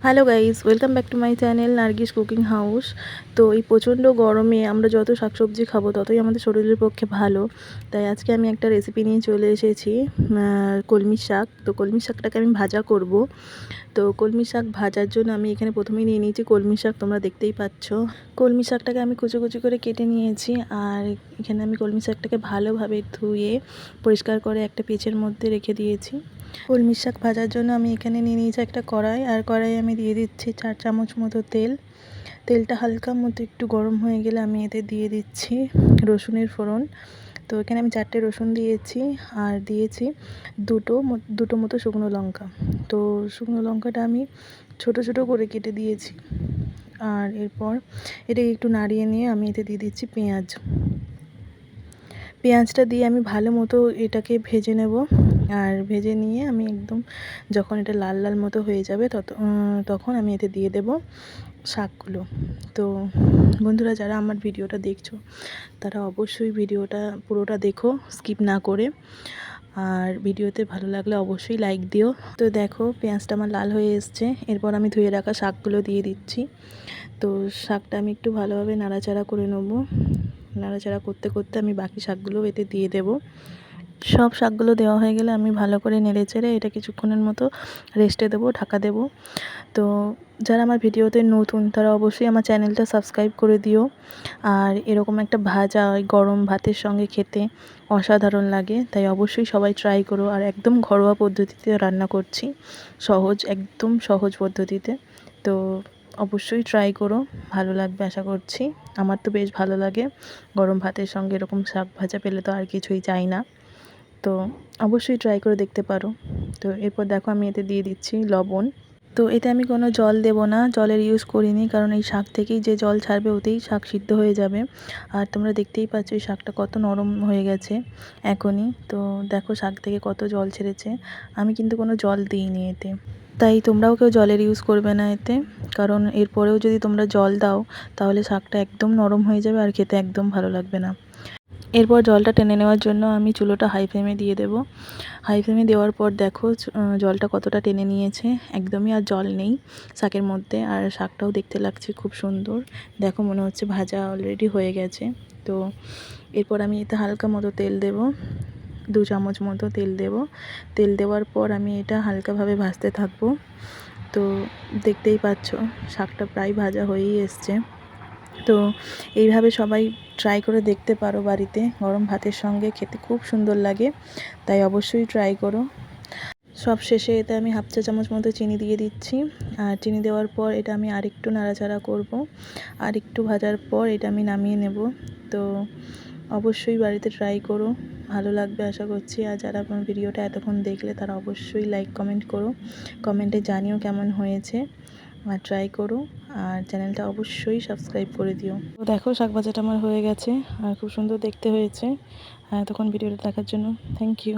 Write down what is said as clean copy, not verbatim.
Hello guys, welcome back to my channel Nargis cooking house. তো এই প্রচণ্ড গরমে আমরা যত শাকসবজি খাবো ততই আমাদের শরীরের পক্ষে ভালো। তাই আজকে আমি একটা রেসিপি নিয়ে চলে এসেছি, কলমি শাক। তো কলমি শাকটাকে আমি ভাজা করব। তো কলমি শাক ভাজার জন্য আমি এখানে প্রথমেই নিয়ে নিয়েছি কলমি শাক, তোমরা দেখতেই পাচ্ছ। কলমি শাকটাকে আমি কুচো কুচো করে কেটে নিয়েছি। আর এখানে আমি কলমি শাকটাকে ভালোভাবে ধুয়ে পরিষ্কার করে একটা পেঁচের মধ্যে রেখে দিয়েছি। কলমি শাক ভাজার জন্য আমি এখানে নিয়ে নিয়েছি একটা কড়াই। আর কড়াই আমি দিয়ে দিচ্ছি 4 চামচ মতো তেল। তেলটা হালকা মতো একটু গরম হয়ে গেলে আমি এতে দিয়ে দিচ্ছি রসুনের ফোড়ন। তো এখানে আমি 4টে রসুন দিয়েছি আর দিয়েছি দুটো মতো শুকনো লঙ্কা। তো শুকনো লঙ্কাটা আমি ছোট ছোট করে কেটে দিয়েছি। আর এরপর এটাকে একটু নাড়িয়ে নিয়ে আমি এতে দিয়ে দিচ্ছি পেঁয়াজটা দিয়ে আমি ভালো মতো এটাকে ভেজে নেব। আর ভেজে নিয়ে আমি একদম যখন এটা লাল লাল মতো হয়ে যাবে তখন আমি এতে দিয়ে দেব শাকগুলো। তো বন্ধুরা, যারা আমার ভিডিওটা দেখছো তারা অবশ্যই ভিডিওটা পুরোটা দেখো, স্কিপ না করে। আর ভিডিওতে ভালো লাগলে অবশ্যই লাইক দিও। তো দেখো, পেঁয়াজটা আমার লাল হয়ে এসছে। এরপর আমি ধুয়ে রাখা শাকগুলো দিয়ে দিচ্ছি। তো শাকটা আমি একটু ভালোভাবে নাড়াচাড়া করে নেব। নাড়াচাড়া করতে করতে আমি বাকি শাকগুলো এতে দিয়ে দেব। সব শাকগুলো দেওয়া হয়ে গেলে আমি ভালো করে নেড়ে চেড়ে এটা কিছুক্ষণের মতো রেস্টে দেবো, ঢাকা দেব। তো যারা আমার ভিডিওতে নতুন তারা অবশ্যই আমার চ্যানেলটা সাবস্ক্রাইব করে দিও। আর এরকম একটা ভাজা ওই গরম ভাতের সঙ্গে খেতে অসাধারণ লাগে, তাই অবশ্যই সবাই ট্রাই করো। আর একদম ঘরোয়া পদ্ধতিতে রান্না করছি, একদম সহজ পদ্ধতিতে। তো অবশ্যই ট্রাই করো, ভালো লাগবে আশা করছি। আমার তো বেশ ভালো লাগে, গরম ভাতের সঙ্গে এরকম শাক ভাজা পেলে তো আর কিছুই চাই না। তো অবশ্যই ট্রাই করে দেখতে পারো। তো এরপর দেখো, আমি এতে দিয়ে দিচ্ছি লবণ। তো এতে আমি কোনো জল দেব না, জলের ইউজ করিনি, কারণ এই শাক থেকেই যে জল ছাড়বে ওতেই শাক সিদ্ধ হয়ে যাবে। আর তোমরা দেখতেই পাচ্ছ এই শাকটা কত নরম হয়ে গেছে এখনই। তো দেখো শাক থেকে কত জল ছেড়েছে, আমি কিন্তু কোনো জল দিইনি এতে। তাই তোমরাও কেউ জলের ইউজ করবে না এতে, কারণ এরপরেও যদি তোমরা জল দাও তাহলে শাকটা একদম নরম হয়ে যাবে আর খেতে একদম ভালো লাগবে না। এরপর জলটা টেনে নেওয়ার জন্য আমি চুলোটা হাই ফ্লেমে দিয়ে দেব। হাই ফ্লেমে দেওয়ার পর দেখো জলটা কতটা টেনে নিয়েছে, একদমই আর জল নেই শাকের মধ্যে। আর শাকটাও দেখতে লাগছে খুব সুন্দর, দেখো মনে হচ্ছে ভাজা অলরেডি হয়ে গেছে। তো এরপর আমি এতে হালকা মতো তেল দেব, 2 চামচ মতো তেল দেব। তেল দেওয়ার পর আমি এটা হালকাভাবে ভাজতে থাকবো। তো দেখতেই পাচ্ছ শাকটা প্রায় ভাজা হয়েই এসছে। তো এইভাবে সবাই ট্রাই করে দেখতে পারো বাড়িতে, গরম ভাতের সঙ্গে খেতে খুব সুন্দর লাগে, তাই অবশ্যই ট্রাই করো। সব শেষে এতে আমি 1/2 চা চামচ মতো চিনি দিয়ে দিচ্ছি। আর চিনি দেওয়ার পর এটা আমি আরেকটু নাড়াচাড়া করব। আর একটু ভাজার পর এটা আমি নামিয়ে নেব। তো অবশ্যই বাড়িতে ট্রাই করো, ভালো লাগবে আশা করছি। আর যারা আমার ভিডিওটা এতক্ষণ দেখলে তারা অবশ্যই লাইক কমেন্ট করো, কমেন্টে জানিও কেমন হয়েছে। আর ট্রাই করো, আর চ্যানেলটা অবশ্যই সাবস্ক্রাইব করে দিও। তো দেখো শাক ভাজাটা আমার হয়ে গেছে আর খুব সুন্দর দেখতে হয়েছে। এতক্ষণ ভিডিওটা দেখার জন্য থ্যাংক ইউ।